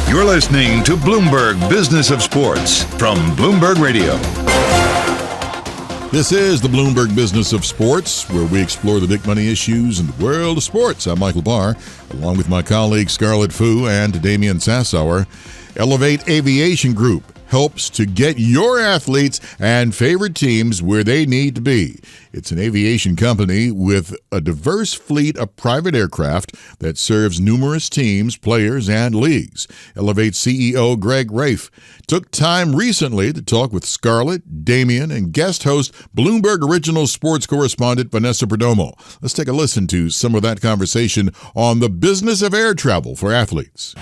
You're listening to Bloomberg Business of Sports from Bloomberg Radio. This is the Bloomberg Business of Sports, where we explore the big money issues in the world of sports. I'm Michael Barr, along with my colleagues Scarlett Fu and Damian Sassower. Elevate Aviation Group helps to get your athletes and favorite teams where they need to be. It's an aviation company with a diverse fleet of private aircraft that serves numerous teams, players, and leagues. Elevate CEO Greg Raiff took time recently to talk with Scarlett, Damian, and guest host Bloomberg Original sports correspondent Vanessa Perdomo. Let's take a listen to some of that conversation on the business of air travel for athletes.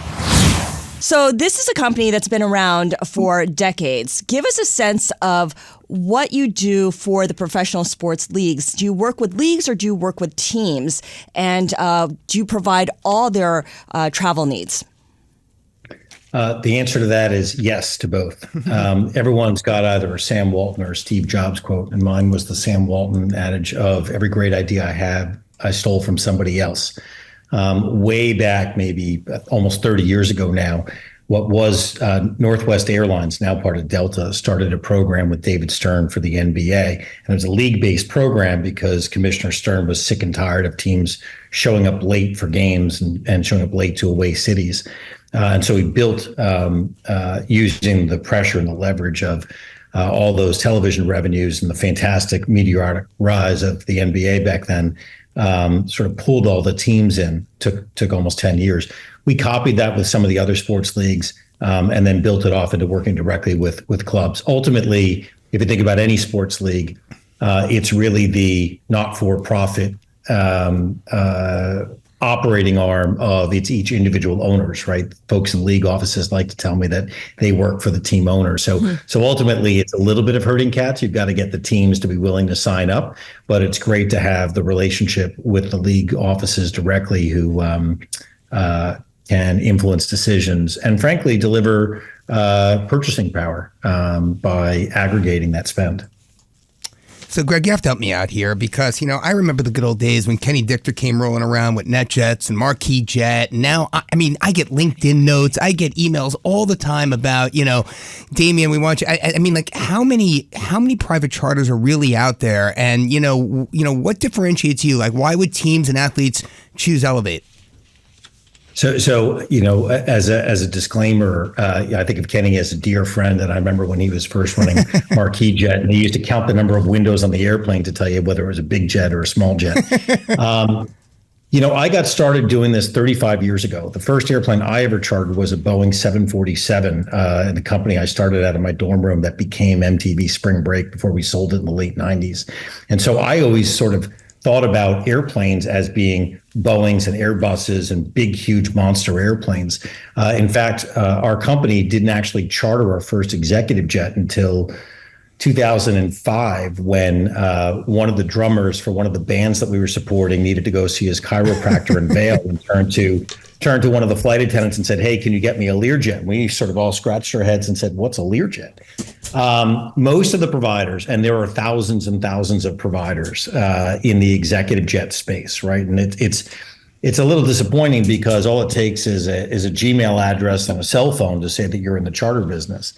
So this is a company that's been around for decades. Give us a sense of what you do for the professional sports leagues. Do you work with leagues or do you work with teams? And do you provide all their travel needs? The answer to that is yes to both. Everyone's got either a Sam Walton or a Steve Jobs quote, and mine was the Sam Walton adage of every great idea I have, I stole from somebody else. Way back, maybe almost 30 years ago now, what was Northwest Airlines, now part of Delta, started a program with David Stern for the NBA. And it was a league-based program because Commissioner Stern was sick and tired of teams showing up late for games and showing up late to away cities. And so he built, using the pressure and the leverage of all those television revenues and the fantastic meteoric rise of the NBA back then, sort of pulled all the teams in, took almost 10 years. We copied that with some of the other sports leagues, and then built it off into working directly with clubs. Ultimately, if you think about any sports league, it's really the not-for-profit operating arm of each individual owners, right? Folks in league offices like to tell me that they work for the team owner. So ultimately, it's a little bit of herding cats. You've got to get the teams to be willing to sign up, but it's great to have the relationship with the league offices directly who can influence decisions and frankly deliver purchasing power by aggregating that spend. So, Greg, you have to help me out here because, I remember the good old days when Kenny Dichter came rolling around with NetJets and Marquis Jet. And now, I get LinkedIn notes. I get emails all the time about, Damian, we want you. How many private charters are really out there? And, what differentiates you? Like, why would teams and athletes choose Elevate? So as a disclaimer, I think of Kenny as a dear friend, and I remember when he was first running Marquis Jet, and he used to count the number of windows on the airplane to tell you whether it was a big jet or a small jet. I got started doing this 35 years ago. The first airplane I ever chartered was a Boeing 747, and the company I started out of my dorm room that became MTV Spring Break before we sold it in the late 90s. And so I always sort of thought about airplanes as being Boeings and Airbuses and big, huge monster airplanes. In fact, our company didn't actually charter our first executive jet until 2005 when one of the drummers for one of the bands that we were supporting needed to go see his chiropractor in Vail and turned to one of the flight attendants and said, "Hey, can you get me a Learjet?" And we sort of all scratched our heads and said, "What's a Learjet?" Most of the providers, and there are thousands and thousands of providers in the executive jet space, right? And it's a little disappointing because all it takes is a Gmail address and a cell phone to say that you're in the charter business.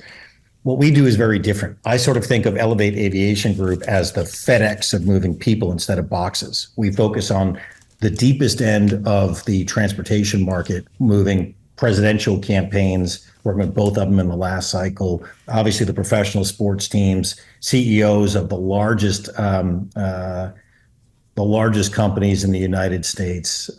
What we do is very different. I sort of think of Elevate Aviation Group as the FedEx of moving people instead of boxes. We focus on the deepest end of the transportation market, moving presidential campaigns, working with both of them in the last cycle. Obviously, the professional sports teams, CEOs of the largest companies in the United States,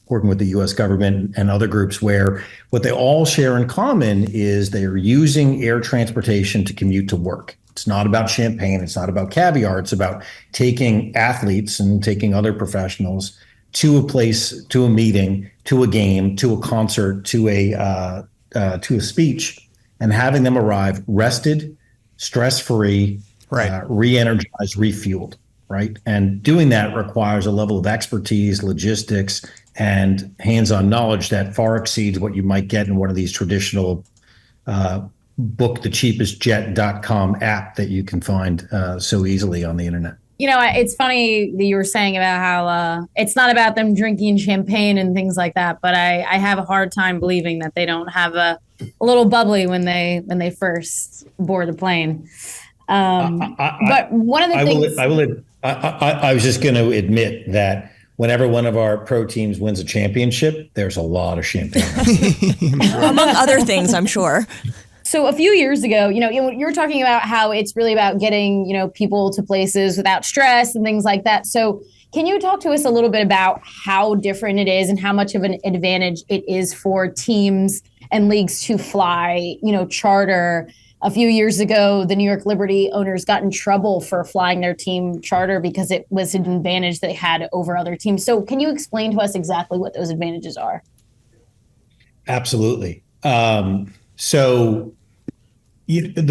working with the U.S. government and other groups where what they all share in common is they are using air transportation to commute to work. It's not about champagne. It's not about caviar. It's about taking athletes and taking other professionals to a place, to a meeting, to a game, to a concert, to a speech, and having them arrive rested, stress-free, right, re-energized, refueled, right? And doing that requires a level of expertise, logistics, and hands-on knowledge that far exceeds what you might get in one of these traditional bookthecheapestjet.com app that you can find so easily on the internet. It's funny that you were saying about how it's not about them drinking champagne and things like that, but I have a hard time believing that they don't have a little bubbly when they first board the plane. But one of the things I was just going to admit that whenever one of our pro teams wins a championship, there's a lot of champagne. Among other things, I'm sure. So a few years ago, you were talking about how it's really about getting, people to places without stress and things like that. So can you talk to us a little bit about how different it is and how much of an advantage it is for teams and leagues to fly, charter? A few years ago, the New York Liberty owners got in trouble for flying their team charter because it was an advantage they had over other teams. So can you explain to us exactly what those advantages are? Absolutely. The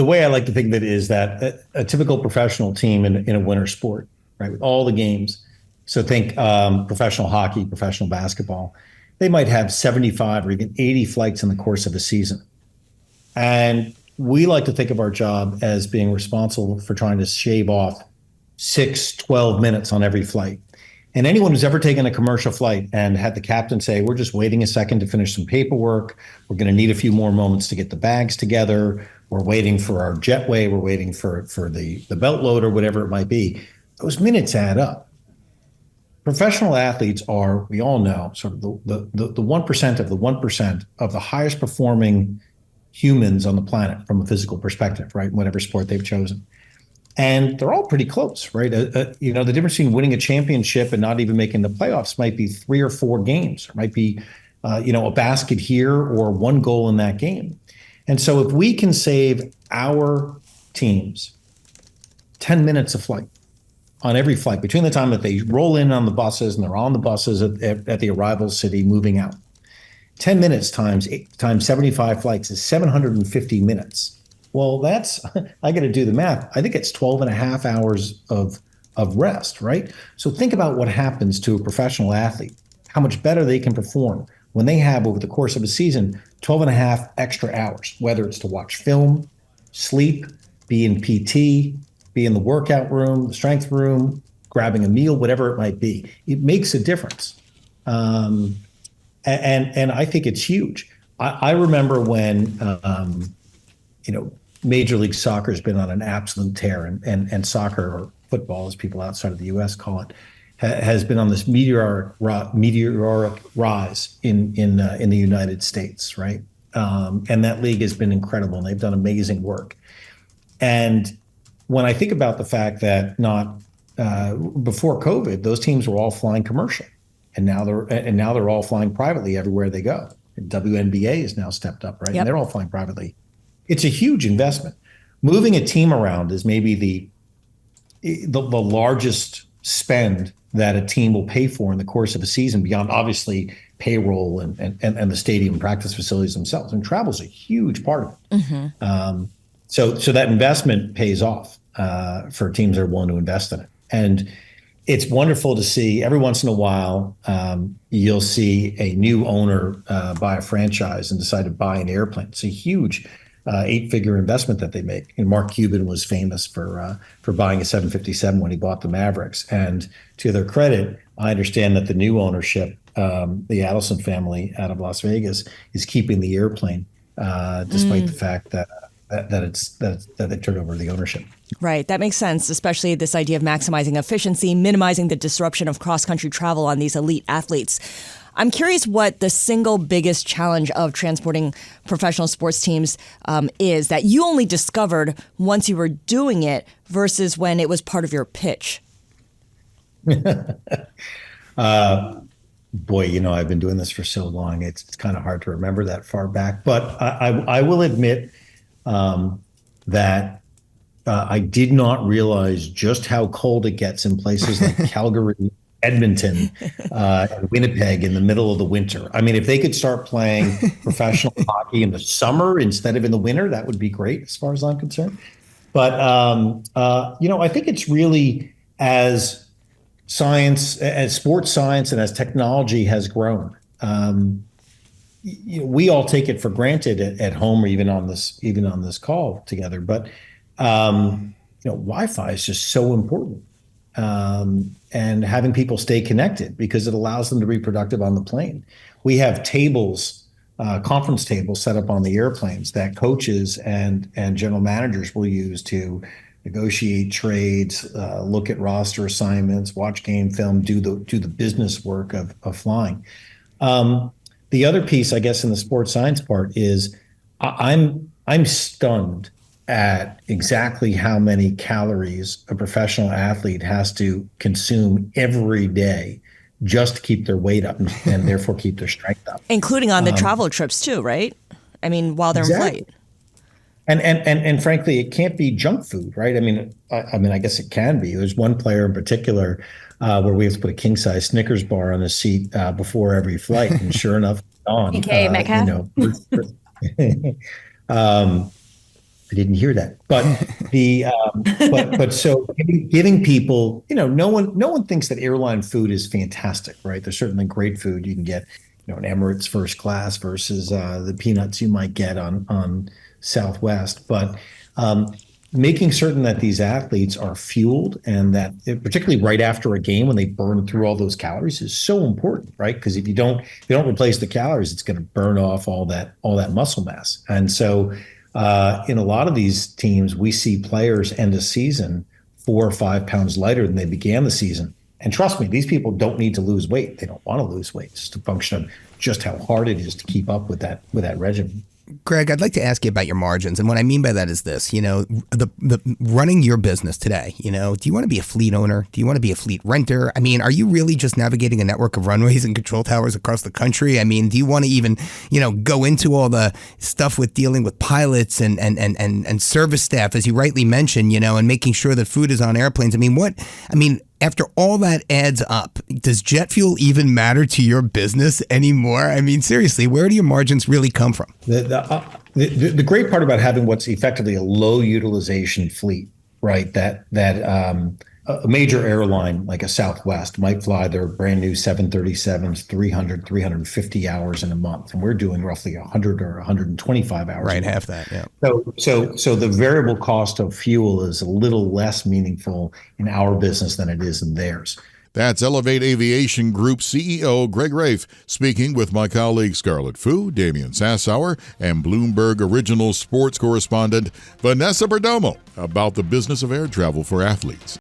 way I like to think of it is that a typical professional team in a winter sport, right, with all the games. So think professional hockey, professional basketball. They might have 75 or even 80 flights in the course of a season. And we like to think of our job as being responsible for trying to shave off 12 minutes on every flight. And anyone who's ever taken a commercial flight and had the captain say, we're just waiting a second to finish some paperwork. We're going to need a few more moments to get the bags together. We're waiting for our jetway. We're waiting for the belt load or whatever it might be. Those minutes add up. Professional athletes are, we all know, sort of the 1% of the 1% of the highest performing humans on the planet from a physical perspective, right? Whatever sport they've chosen. And they're all pretty close, right? The difference between winning a championship and not even making the playoffs might be 3 or 4 games. It might be, a basket here or one goal in that game. And so if we can save our teams 10 minutes of flight on every flight between the time that they roll in on the buses and they're on the buses at the arrival city moving out, 10 minutes times 75 flights is 750 minutes. Well, I got to do the math. I think it's 12 and a half hours of rest, right? So think about what happens to a professional athlete, how much better they can perform when they have over the course of a season, 12 and a half extra hours, whether it's to watch film, sleep, be in PT, be in the workout room, the strength room, grabbing a meal, whatever it might be. It makes a difference. And I think it's huge. I remember when, Major League Soccer has been on an absolute tear, and soccer, or football as people outside of the U.S. call it, has been on this meteoric rise in the United States, right? And that league has been incredible, and they've done amazing work. And when I think about the fact that before COVID, those teams were all flying commercial, and now they're all flying privately everywhere they go. And WNBA has now stepped up, right? Yep. And they're all flying privately. It's a huge investment. Moving a team around is maybe the largest spend that a team will pay for in the course of a season, beyond obviously payroll and the stadium practice facilities themselves. And travel is a huge part of it. Mm-hmm. So that investment pays off for teams that are willing to invest in it. And it's wonderful to see every once in a while, you'll see a new owner buy a franchise and decide to buy an airplane. It's a huge 8-figure investment that they make. And Mark Cuban was famous for buying a 757 when he bought the Mavericks. And to their credit, I understand that the new ownership, the Adelson family out of Las Vegas, is keeping the airplane, despite the fact that they turned over the ownership. Right. That makes sense, especially this idea of maximizing efficiency, minimizing the disruption of cross-country travel on these elite athletes. I'm curious what the single biggest challenge of transporting professional sports teams is that you only discovered once you were doing it versus when it was part of your pitch. Boy, I've been doing this for so long. It's kind of hard to remember that far back. But I will admit that I did not realize just how cold it gets in places like Calgary, Edmonton, and Winnipeg in the middle of the winter. I mean, if they could start playing professional hockey in the summer instead of in the winter, that would be great as far as I'm concerned. But, I think it's really as sports science and as technology has grown, we all take it for granted at home or even on this call together. But, Wi-Fi is just so important. and having people stay connected because it allows them to be productive on the plane. We have tables, conference tables set up on the airplanes that coaches and general managers will use to negotiate trades, look at roster assignments, watch game film, do the business work of flying. The other piece, I guess, in the sports science part is I'm stunned at exactly how many calories a professional athlete has to consume every day just to keep their weight up and therefore keep their strength up. Including on the travel trips too, right? I mean, while they're in flight. And frankly, it can't be junk food, right? I mean, I guess it can be. There's one player in particular where we have to put a king size Snickers bar on the seat before every flight, and sure enough, on. DK Metcalf. I didn't hear that, but but so giving people, no one thinks that airline food is fantastic, right? There's certainly great food you can get, an Emirates first class versus the peanuts you might get on Southwest, but making certain that these athletes are fueled and that particularly right after a game when they burn through all those calories is so important, right? Because if you don't replace the calories, it's going to burn off all that muscle mass. And so in a lot of these teams, we see players end a season 4 or 5 pounds lighter than they began the season. And trust me, these people don't need to lose weight. They don't want to lose weight. It's just a function of just how hard it is to keep up with that regimen. Greg, I'd like to ask you about your margins. And what I mean by that is this, the running your business today, do you want to be a fleet owner? Do you want to be a fleet renter? I mean, are you really just navigating a network of runways and control towers across the country? I mean, do you want to even, go into all the stuff with dealing with pilots and service staff, as you rightly mentioned, and making sure that food is on airplanes? After all that adds up, does jet fuel even matter to your business anymore? I mean, seriously, where do your margins really come from? The great part about having what's effectively a low utilization fleet, right? That a major airline like a Southwest might fly their brand new 737s 350 hours in a month, and we're doing roughly 100 or 125 hours. Right, half that, yeah. So the variable cost of fuel is a little less meaningful in our business than it is in theirs. That's Elevate Aviation Group CEO Greg Raiff speaking with my colleague Scarlett Fu, Damian Sassower, and Bloomberg Original Sports correspondent Vanessa Perdomo about the business of air travel for athletes.